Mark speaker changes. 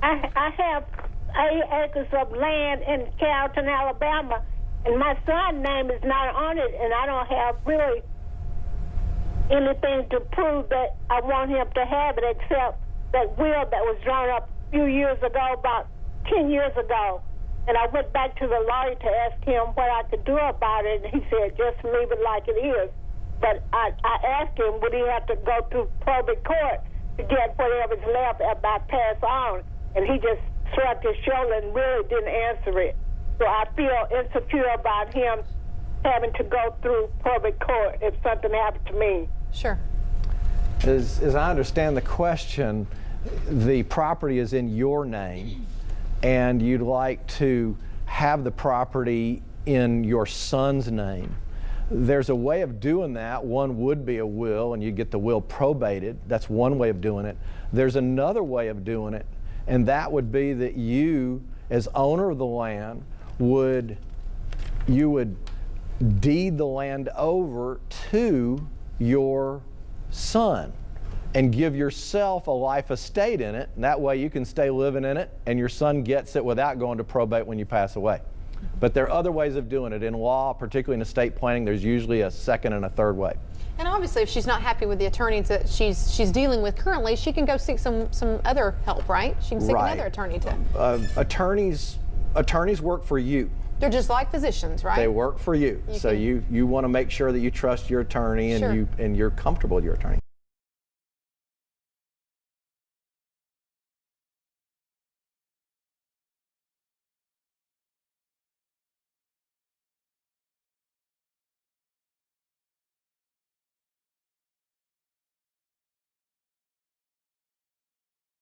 Speaker 1: I have 8 acres of land in Carrollton, Alabama, and my son's name is not on it, and I don't have really anything to prove that I want him to have it except that will that was drawn up a few years ago, about 10 years ago. And I went back to the lawyer to ask him what I could do about it, and he said just leave it like it is. But I asked him, would he have to go through probate court to get whatever's left if I pass on? And he just shrugged his shoulder and really didn't answer it. So I feel insecure about him having to go through probate court if something happened to me.
Speaker 2: Sure.
Speaker 3: As I understand the question, the property is in your name, and you'd like to have the property in your son's name. There's a way of doing that. One would be a will, and you get the will probated. That's one way of doing it. There's another way of doing it, and that would be that you, as owner of the land, would deed the land over to your son and give yourself a life estate in it, and that way you can stay living in it and your son gets it without going to probate when you pass away. But there are other ways of doing it. In law, particularly in estate planning, there's usually a second and a third way.
Speaker 2: And obviously, if she's not happy with the attorneys that she's dealing with currently, she can go seek some other help, right? She can seek another attorney to.
Speaker 3: Attorneys work for you.
Speaker 2: They're just like physicians, right?
Speaker 3: They work for you. So you want to make sure that you trust your attorney and
Speaker 2: Sure.
Speaker 3: you're comfortable with your attorney.